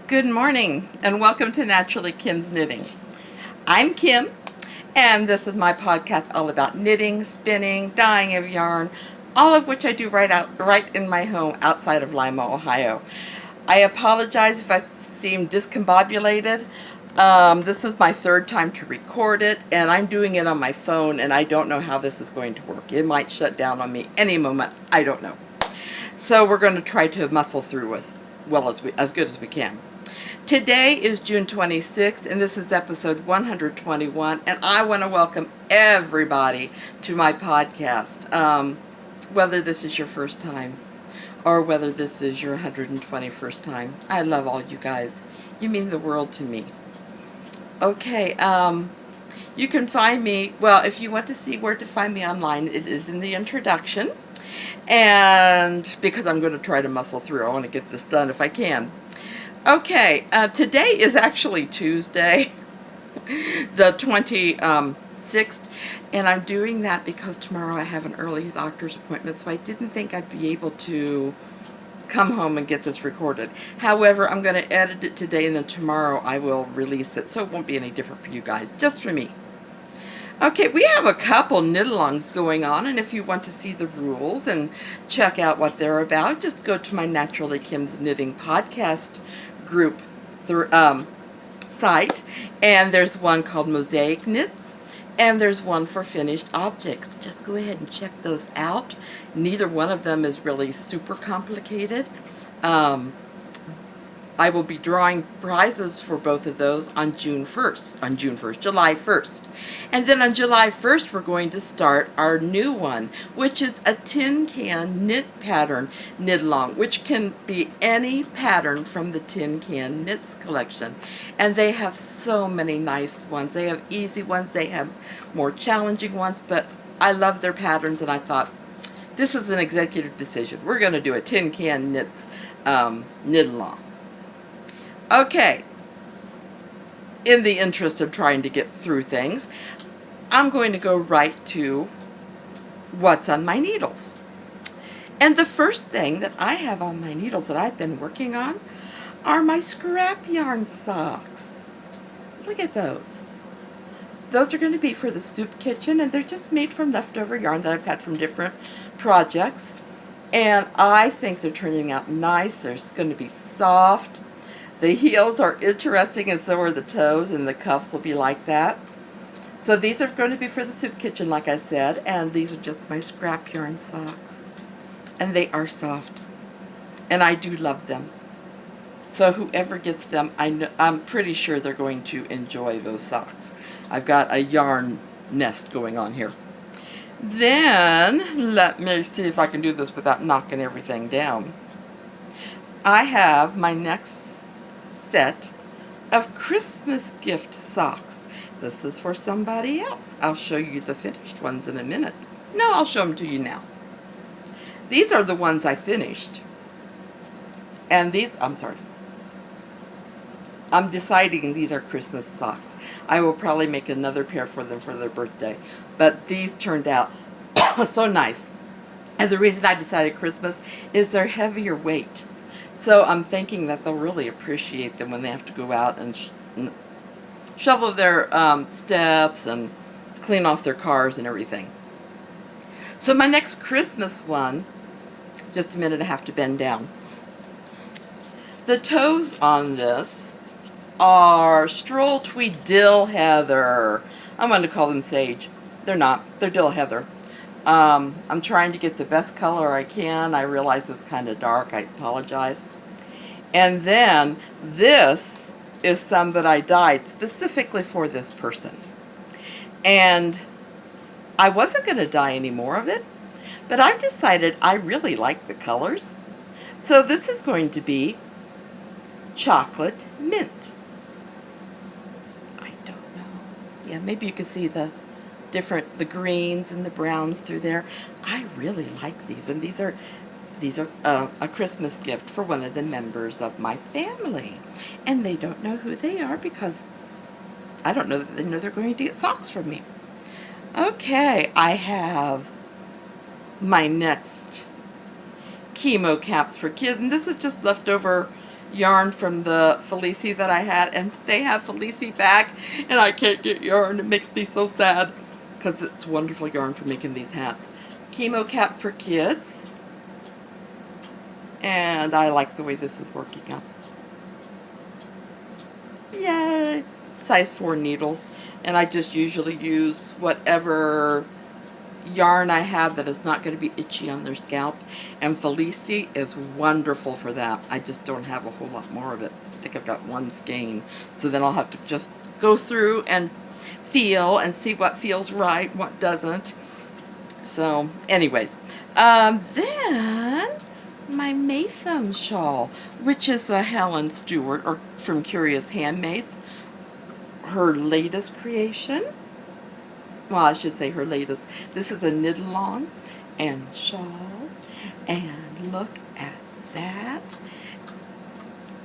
Good morning and welcome to Naturally Kim's Knitting. I'm Kim and this is my podcast all about knitting, spinning, dyeing of yarn, all of which I do right in my home outside of Lima, Ohio. I apologize if I seem discombobulated. This is my third time to record it and I'm doing it on my phone and I don't know how this is going to work. It might shut down on me any moment. I don't know. So we're going to try to muscle through as good as we can. Today is June 26th, and this is episode 121, and I want to welcome everybody to my podcast, whether this is your first time or whether this is your 121st time. I love all you guys. You mean the world to me. Okay, you can find me, well, if you want to see where to find me online, it is in the introduction, and because I'm going to try to muscle through, I want to get this done if I can. Okay, today is actually Tuesday, the 26th, and I'm doing that because tomorrow I have an early doctor's appointment, so I didn't think I'd be able to come home and get this recorded. However, I'm going to edit it today, and then tomorrow I will release it, so it won't be any different for you guys, just for me. Okay, we have a couple knit-alongs going on, and if you want to see the rules and check out what they're about, just go to my Naturally Kim's Knitting podcast group site, and there's one called Mosaic KNITS, and there's one for finished objects. Just go ahead and check those out. Neither one of them is really super complicated. I will be drawing prizes for both of those on July 1st. And then on July 1st, we're going to start our new one, which is a tin can knit pattern knit-along, which can be any pattern from the Tin Can Knits collection. And they have so many nice ones. They have easy ones, they have more challenging ones, but I love their patterns, and I thought, this is an executive decision. We're going to do a Tin Can Knits knit-along. Okay, in the interest of trying to get through things, I'm going to go right to what's on my needles. And the first thing that I have on my needles that I've been working on are my scrap yarn socks. Look at those. Those are going to be for the soup kitchen, and they're just made from leftover yarn that I've had from different projects. And I think they're turning out nice. They're going to be soft. The heels are interesting, and so are the toes, and the cuffs will be like that. So these are going to be for the soup kitchen, like I said, and these are just my scrap yarn socks. And they are soft, and I do love them. So whoever gets them, I'm pretty sure they're going to enjoy those socks. I've got a yarn nest going on here. Then, let me see if I can do this without knocking everything down. I have my next set of Christmas gift socks. This is for somebody else. I'll show you the finished ones in a minute. No, I'll show them to you now. These are the ones I finished. And these, I'm deciding these are Christmas socks. I will probably make another pair for them for their birthday. But these turned out so nice. And the reason I decided Christmas is they're heavier weight. So I'm thinking that they'll really appreciate them when they have to go out and shovel their steps and clean off their cars and everything. So my next Christmas one, just a minute, I have to bend down. The toes on this are Stroll Tweed Dill Heather. I'm going to call them sage. They're not. They're dill heather. I'm trying to get the best color I can. I realize it's kind of dark. I apologize. And then this is some that I dyed specifically for this person. And I wasn't going to dye any more of it, but I've decided I really like the colors. So this is going to be chocolate mint. I don't know. Yeah, maybe you can see the greens and the browns through there. I really like these, and these are a Christmas gift for one of the members of my family, and they don't know who they are because I don't know that they know they're going to get socks from me. Okay, I have my next chemo caps for kids, and this is just leftover yarn from the Felici that I had, and they have Felici back, and I can't get yarn. It makes me so sad, because it's wonderful yarn for making these hats. Chemo cap for kids, and I like the way this is working up. Yay! Size 4 needles, and I just usually use whatever yarn I have that is not going to be itchy on their scalp, and Felici is wonderful for that. I just don't have a whole lot more of it. I think I've got one skein, so then I'll have to just go through and feel and see what feels right, what doesn't. So anyways, then my Maytham shawl, which is a Helen Stewart, or from Curious Handmades, her latest creation. Well, I should say her latest. This is a knit along and shawl, and look at that.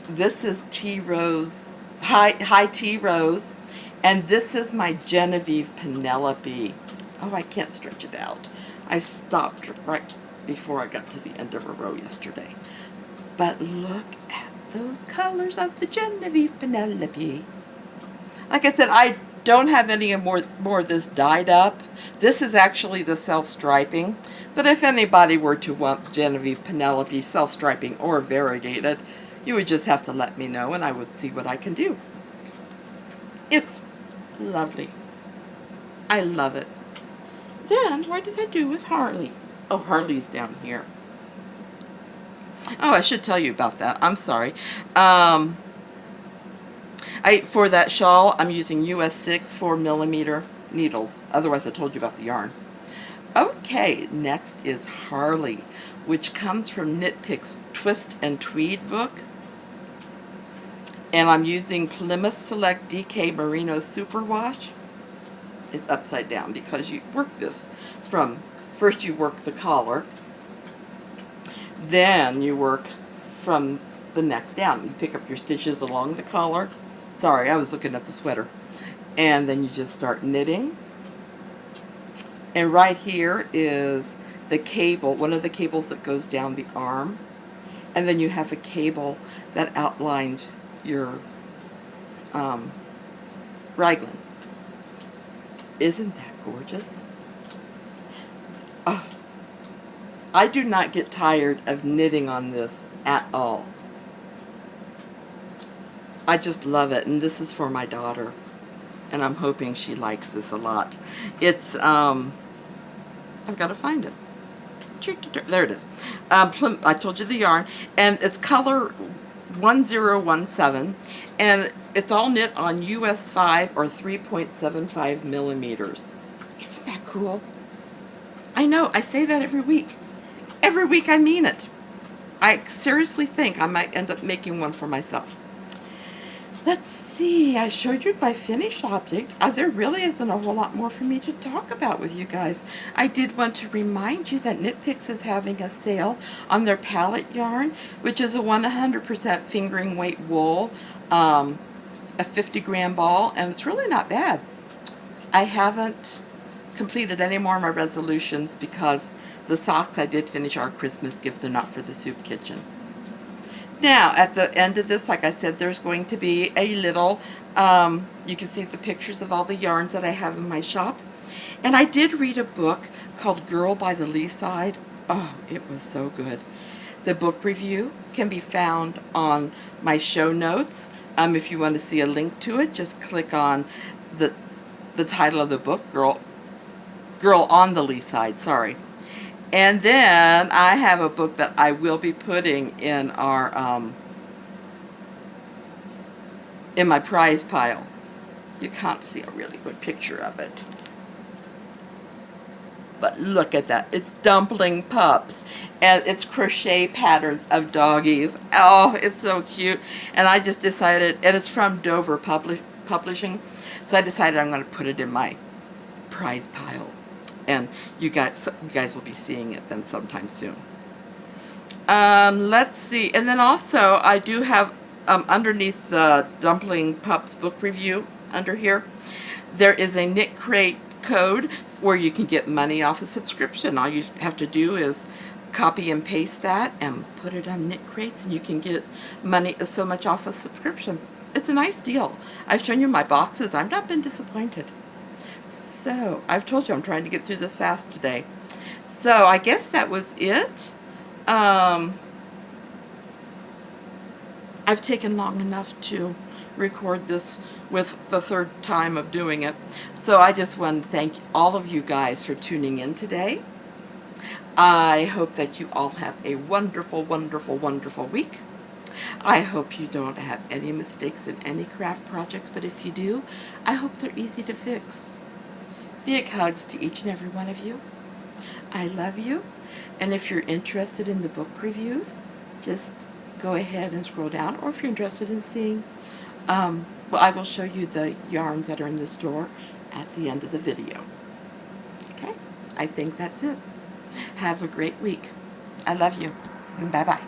This is tea rose, high tea rose, and this is my Genevieve Penelope. Oh, I can't stretch it out. I stopped right before I got to the end of a row yesterday. But look at those colors of the Genevieve Penelope. Like I said, I don't have any more of this dyed up. This is actually the self-striping. But if anybody were to want Genevieve Penelope self-striping or variegated, you would just have to let me know and I would see what I can do. It's lovely. I love it. Then, what did I do with Harley? Oh, Harley's down here. Oh, I should tell you about that. I'm sorry. For that shawl, I'm using US 6 4mm needles. Otherwise, I told you about the yarn. Okay, next is Harley, which comes from KnitPicks Twist and Tweed book. And I'm using Plymouth Select DK Merino Superwash. It's upside down because you work this from, first you work the collar, then you work from the neck down. You pick up your stitches along the collar. Sorry, I was looking at the sweater. And then you just start knitting. And right here is the cable, one of the cables that goes down the arm. And then you have a cable that outlines your raglan. Isn't that gorgeous? Oh, I do not get tired of knitting on this at all. I just love it, and this is for my daughter, and I'm hoping she likes this a lot. It's, I've got to find it. There it is. I told you the yarn, and it's color 1017, and it's all knit on US 5 or 3.75 millimeters. Isn't that cool? I know, I say that every week. Every week I mean it. I seriously think I might end up making one for myself. Let's see, I showed you my finished object. There really isn't a whole lot more for me to talk about with you guys. I did want to remind you that KnitPicks is having a sale on their palette yarn, which is a 100% fingering weight wool, a 50-gram ball, and it's really not bad. I haven't completed any more of my resolutions because the socks I did finish are Christmas gifts. They're not for the soup kitchen. Now, at the end of this, like I said, there's going to be a little, you can see the pictures of all the yarns that I have in my shop. And I did read a book called Girl by the Lee Side. Oh, it was so good. The book review can be found on my show notes. If you want to see a link to it, just click on the title of the book, Girl on the Lee Side, sorry. And then I have a book that I will be putting in our in my prize pile. You can't see a really good picture of it. But look at that. It's dumpling pups. And it's crochet patterns of doggies. Oh, it's so cute. And I just decided, and it's from Dover Publishing. So I decided I'm going to put it in my prize pile. And you guys will be seeing it then sometime soon. Let's see. And then also, I do have underneath the Dumpling Pups book review under here, there is a Knit Crate code where you can get money off a subscription. All you have to do is copy and paste that and put it on Knit Crates, and you can get money so much off a subscription. It's a nice deal. I've shown you my boxes. I've not been disappointed. So I've told you I'm trying to get through this fast today. So I guess that was it. I've taken long enough to record this with the third time of doing it. So I just want to thank all of you guys for tuning in today. I hope that you all have a wonderful, wonderful, wonderful week. I hope you don't have any mistakes in any craft projects, but if you do, I hope they're easy to fix. Big hugs to each and every one of you. I love you. And if you're interested in the book reviews, just go ahead and scroll down. Or if you're interested in seeing, well, I will show you the yarns that are in the store at the end of the video. Okay? I think that's it. Have a great week. I love you. Bye-bye.